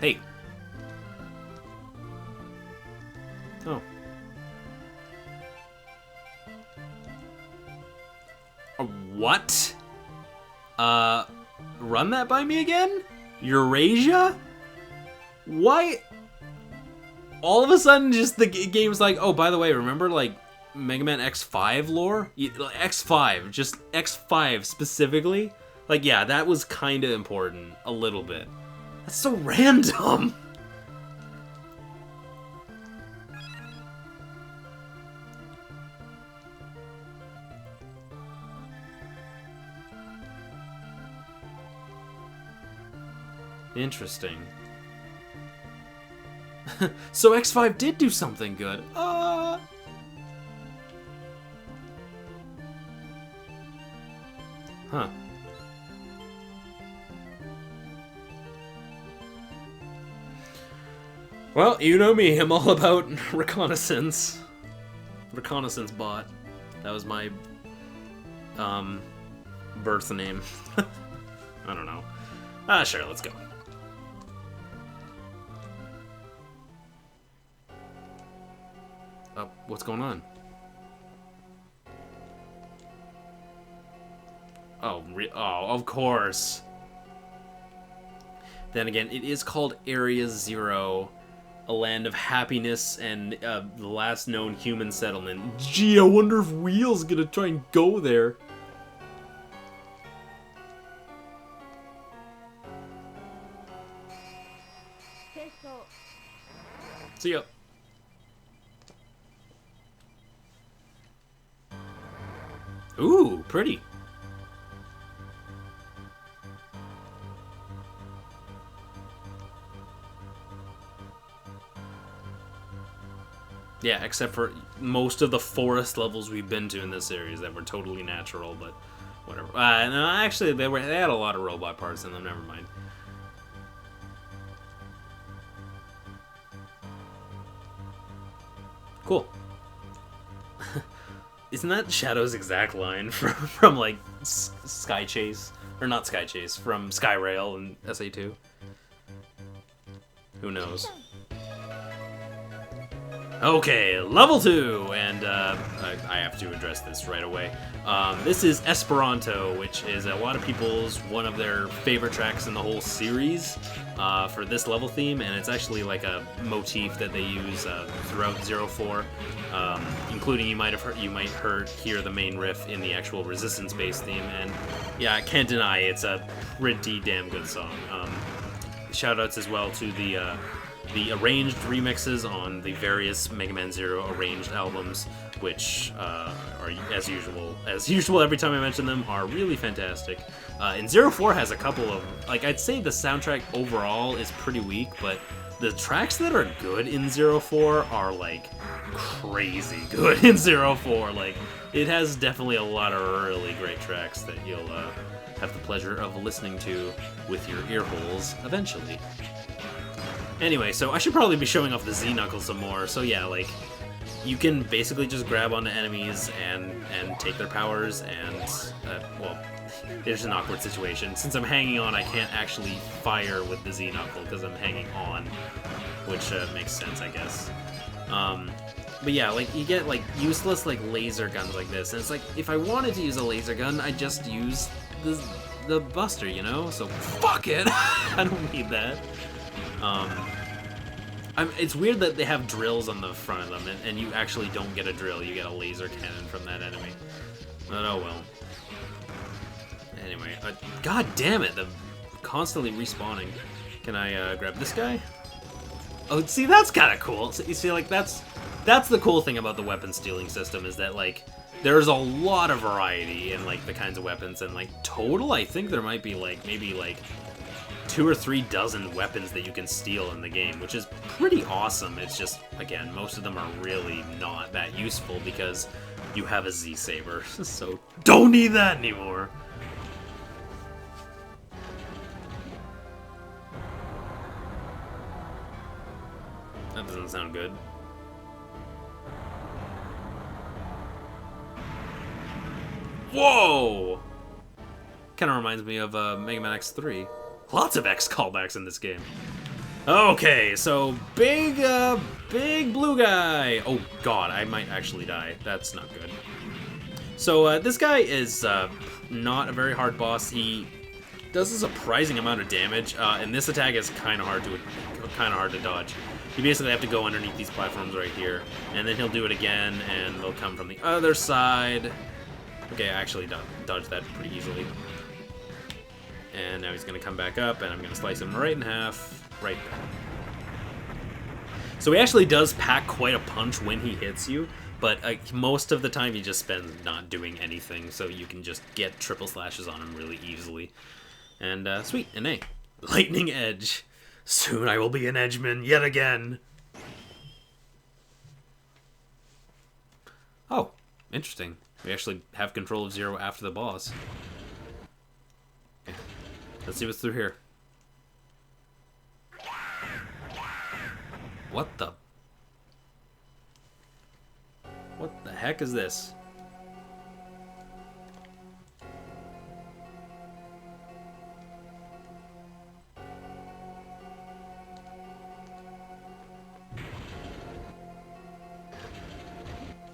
Hey. Oh. What? Run that by me again? Eurasia? Why? All of a sudden, just the game's like, oh, by the way, remember, like, Mega Man X5 lore? X5, just X5 specifically? Like, yeah, that was kind of important, a little bit. That's so random! Interesting. So X5 did do something good. Huh. Well, you know me, I'm all about reconnaissance. Reconnaissance bot. That was my birth name. I don't know. Sure, let's go. What's going on? Oh, of course. Then again, it is called Area Zero, a land of happiness and the last known human settlement. Gee, I wonder if Weil's gonna try and go there. See ya. Ooh, pretty. Yeah, except for most of the forest levels we've been to in this series that were totally natural, but whatever. No, actually, they had a lot of robot parts in them. Never mind. Cool. Isn't that Shadow's exact line from like Sky Chase? Or not Sky Chase, from Skyrail and SA2? Who knows? Okay, level 2! And I have to address this right away. This is Esperanto, which is a lot of people's one of their favorite tracks in the whole series for this level theme, and it's actually like a motif that they use throughout 04, including you might hear the main riff in the actual Resistance-based theme, and yeah, I can't deny it's a pretty damn good song. Shoutouts as well to the arranged remixes on the various Mega Man Zero arranged albums, which are, as usual every time I mention them, are really fantastic. And 04 has a couple of, like, I'd say the soundtrack overall is pretty weak, but the tracks that are good in 04 are, like, crazy good in 04. Like, it has definitely a lot of really great tracks that you'll have the pleasure of listening to with your ear holes eventually. Anyway, so I should probably be showing off the Z-Knuckle some more. So yeah, like, you can basically just grab onto enemies and take their powers, and, well, there's an awkward situation. Since I'm hanging on, I can't actually fire with the Z-Knuckle because I'm hanging on, which makes sense, I guess. But yeah, like, you get, like, useless, like, laser guns like this, and it's like, if I wanted to use a laser gun, I'd just use the Buster, you know? So, fuck it! I don't need that. It's weird that they have drills on the front of them, and you actually don't get a drill, you get a laser cannon from that enemy. But oh well. Anyway, god damn it, the constantly respawning. Can I grab this guy? Oh, see, that's kind of cool. So, you see, like, that's the cool thing about the weapon stealing system, is that, like, there's a lot of variety in, like, the kinds of weapons, and, like, total, I think there might be, like, maybe, like, 2 or 3 dozen weapons that you can steal in the game, which is pretty awesome. It's just, again, most of them are really not that useful because you have a Z-Saber, so don't need that anymore. That doesn't sound good. Whoa! Kind of reminds me of Mega Man X3. Lots of X callbacks in this game. Okay, so big blue guy. Oh god, I might actually die. That's not good. So this guy is not a very hard boss. He does a surprising amount of damage, and this attack is kind of hard to dodge. You basically have to go underneath these platforms right here, and then he'll do it again, and they'll come from the other side. Okay, I actually dodged that pretty easily. And now he's going to come back up, and I'm going to slice him right in half, right there. So he actually does pack quite a punch when he hits you, but most of the time he just spends not doing anything, so you can just get triple slashes on him really easily. And sweet, an A. Lightning Edge. Soon I will be an Edgeman yet again. Oh, interesting. We actually have control of Zero after the boss. Okay. Let's see what's through here. What the heck is this?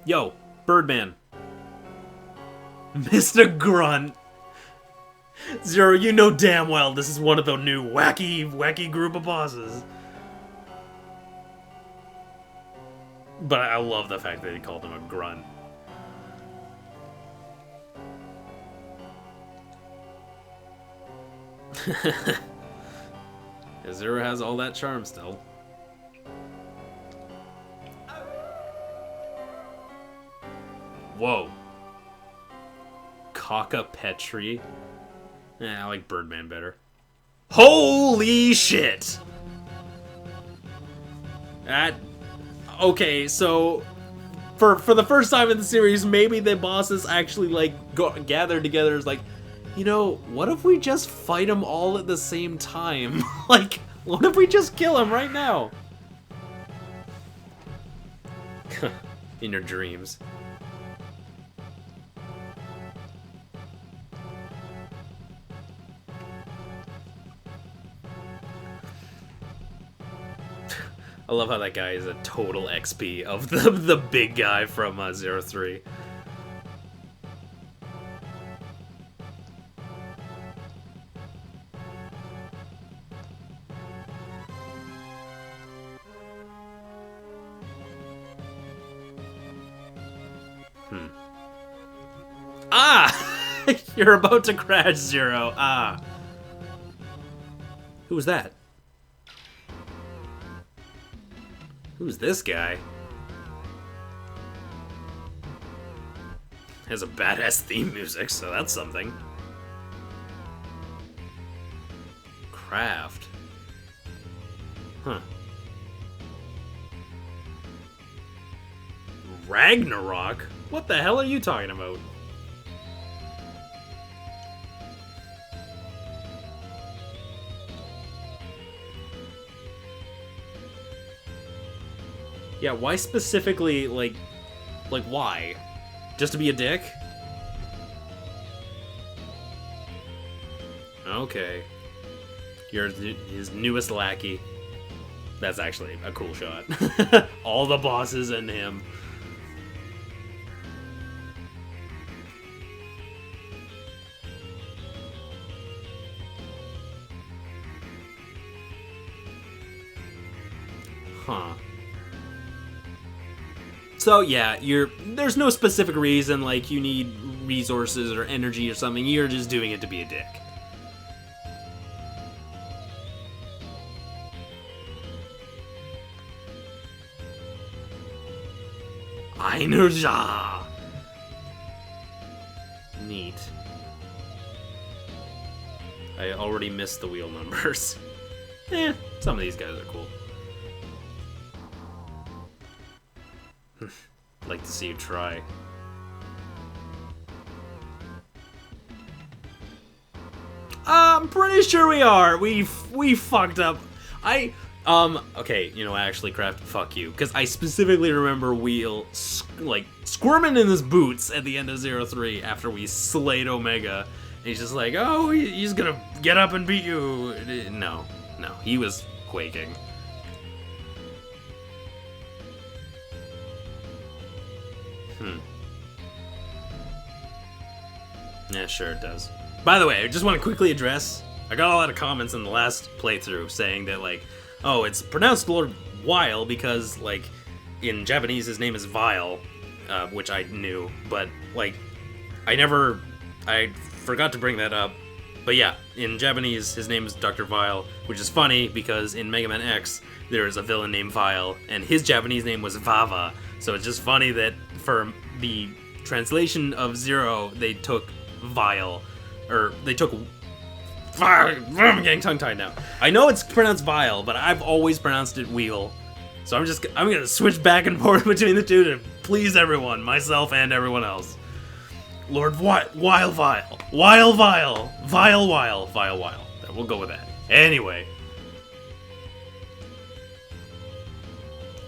Yo, Birdman. Mr. Grunt. Zero, you know damn well this is one of the new wacky group of bosses. But I love the fact that he called him a grunt. Zero has all that charm still. Whoa. Cockapetri. I like Birdman better. Holy shit! Okay, so for the first time in the series, maybe the bosses actually like gather together as like, you know, what if we just fight them all at the same time? Like, what if we just kill them right now? In your dreams. I love how that guy is a total XP of the big guy from 03. Ah! You're about to crash, Zero. Ah. Who was that? Who's this guy? Has a badass theme music, so that's something. Craft. Huh. Ragnarok? What the hell are you talking about? Yeah, why specifically, like why? Just to be a dick? Okay. You're his newest lackey. That's actually a cool shot. All the bosses and him. Huh. So yeah, there's no specific reason like you need resources or energy or something. You're just doing it to be a dick. Einerja. Neat. I already missed the wheel numbers. Some of these guys are cool. Like to see you try. I'm pretty sure we are. We fucked up. Okay, you know, actually, Craft, fuck you. Because I specifically remember Weil, squirming in his boots at the end of 03 after we slayed Omega. And he's just like, oh, he's gonna get up and beat you. No, he was quaking. Yeah, sure it does. By the way, I just want to quickly address, I got a lot of comments in the last playthrough saying that, like, oh, it's pronounced Lord Weil because, like, in Japanese his name is Weil, which I knew, but, like, I forgot to bring that up. But yeah, in Japanese his name is Dr. Weil, which is funny because in Mega Man X there is a villain named Weil, and his Japanese name was Vava, so it's just funny that for the translation of Zero they took Weil, or they took... I'm getting tongue-tied now. I know it's pronounced Vile, but I've always pronounced it Wheel. So I'm gonna switch back and forth between the two to please everyone, myself and everyone else. Lord Weil. We'll go with that. Anyway.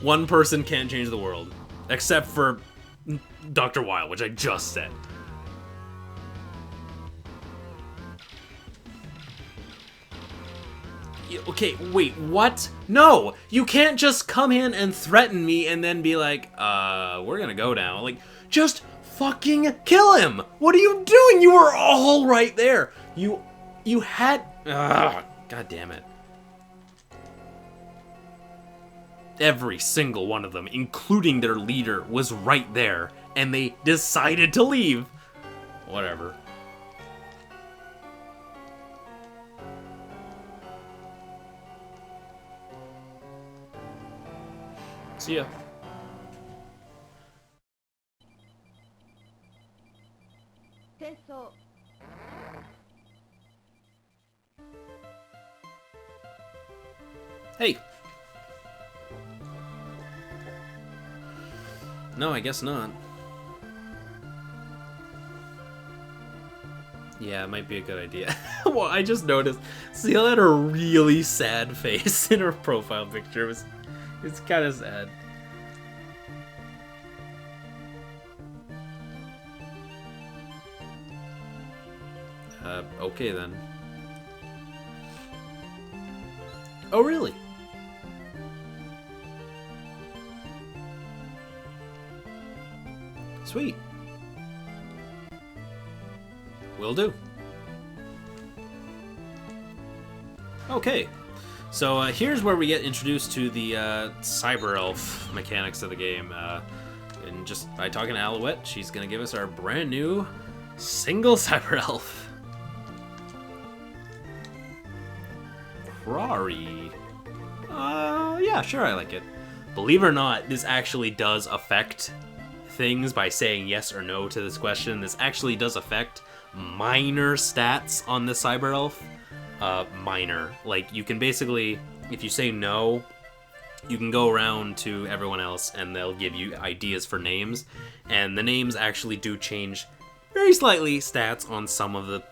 One person can't change the world. Except for Dr. Weil, which I just said. Okay, wait, what? No! You can't just come in and threaten me and then be like, we're gonna go now. Like, just fucking kill him! What are you doing? You were all right there! You had... God damn it. Every single one of them, including their leader, was right there, and they decided to leave. Whatever. See ya. Hey. No, I guess not. Yeah, it might be a good idea. Well, I just noticed Seal had a really sad face in her profile picture. It's kind of sad. Okay then. Oh, really? Sweet. Will do. Okay. So here's where we get introduced to the cyber elf mechanics of the game. And just by talking to Alouette, she's gonna give us our brand new single cyber elf. Rari. Yeah, sure, I like it. Believe it or not, this actually does affect things by saying yes or no to this question. This actually does affect minor stats on the cyber elf. Minor. Like, you can basically, if you say no, you can go around to everyone else and they'll give you ideas for names, and the names actually do change very slightly stats on some of the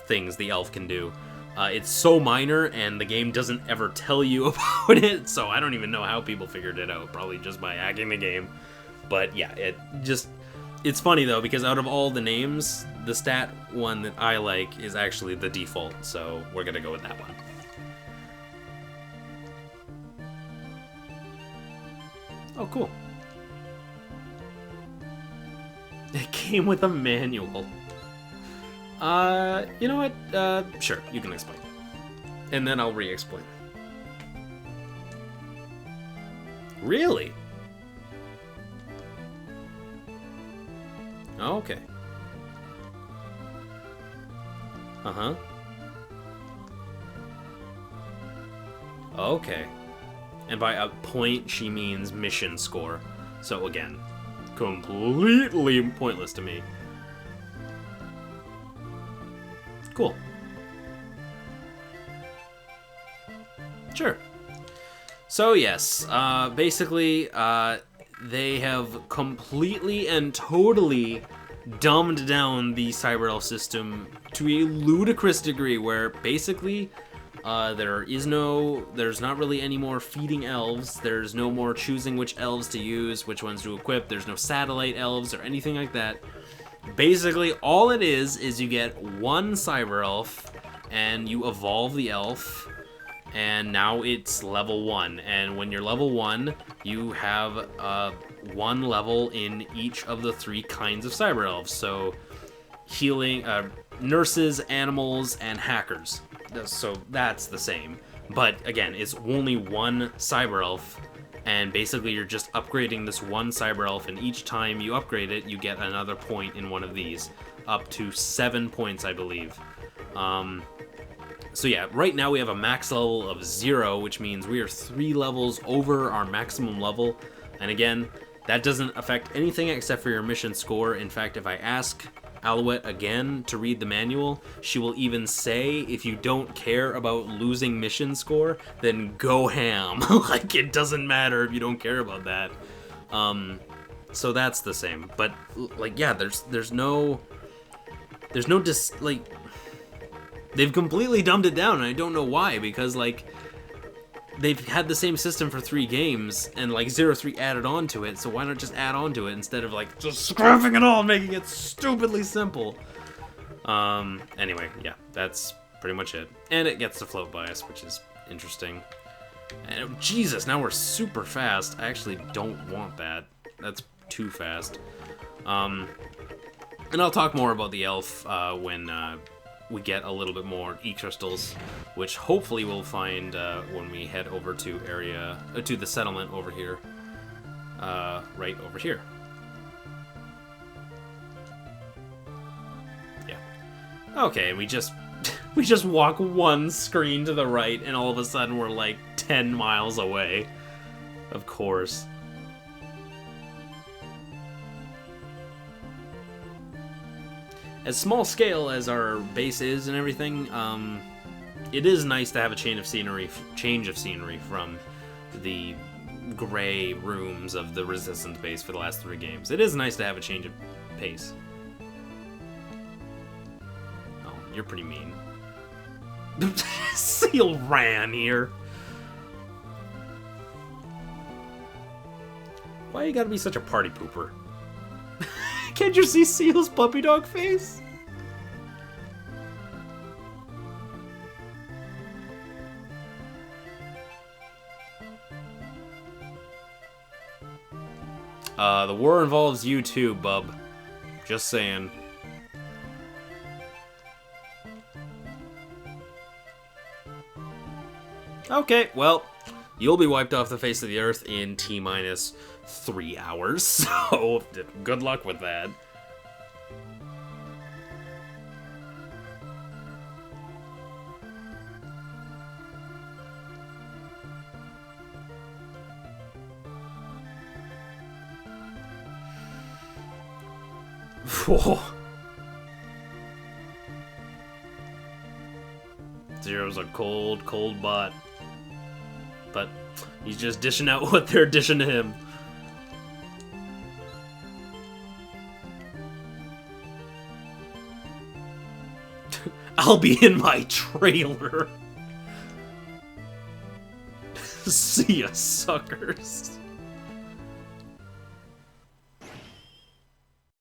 things the elf can do. It's so minor, and the game doesn't ever tell you about it, so I don't even know how people figured it out, probably just by hacking the game. But yeah, it's funny though, because out of all the names, the stat one that I like is actually the default, so we're gonna go with that one. Oh, cool. It came with a manual. You know what? Sure, you can explain. And then I'll re-explain. Really? Oh, okay. Uh-huh. Okay. And by a point, she means mission score. So again, completely pointless to me. Cool. Sure. So yes, basically, they have completely and totally dumbed down the cyber elf system to a ludicrous degree, where basically there's not really any more feeding elves, there's no more choosing which elves to use, which ones to equip, there's no satellite elves or anything like that. Basically, all it is you get one cyber elf, and you evolve the elf, and now it's level 1. And when you're level 1, you have 1 level in each of the 3 kinds of cyber elves. So healing, nurses, animals, and hackers. So that's the same. But again, it's only 1 cyber elf, and basically you're just upgrading this 1 cyber elf, and each time you upgrade it, you get another point in one of these. Up to 7 points, I believe. So yeah, right now we have a max level of 0, which means we are 3 levels over our maximum level. And again, that doesn't affect anything except for your mission score. In fact, if I ask Alouette again to read the manual, she will even say, if you don't care about losing mission score, then go ham. Like, it doesn't matter if you don't care about that. So that's the same. But, like, yeah, there's no like, they've completely dumbed it down, and I don't know why, because, like, they've had the same system for 3 games, and, like, 0-3 added on to it, so why not just add on to it instead of, like, just scrapping it all and making it stupidly simple? Anyway, yeah, that's pretty much it. And it gets the float bias, which is interesting. And, Jesus, now we're super fast. I actually don't want that. That's too fast. And I'll talk more about the elf when we get a little bit more E-crystals, which hopefully we'll find when we head over to to the settlement over here. Right over here. Yeah. Okay, and we just walk 1 screen to the right, and all of a sudden we're like 10 miles away. Of course. As small scale as our base is and everything, it is nice to have a change of scenery from the gray rooms of the Resistance base for the last 3 games. It is nice to have a change of pace. Oh, you're pretty mean. Seal ran here. Why you gotta be such a party pooper? Can't you see Seal's puppy dog face? The war involves you too, bub. Just saying. Okay, well, you'll be wiped off the face of the earth in T-minus 3 hours, so good luck with that. Whoa. Zero's a cold, cold bot. But he's just dishing out what they're dishing to him. I'll be in my trailer. See ya, suckers.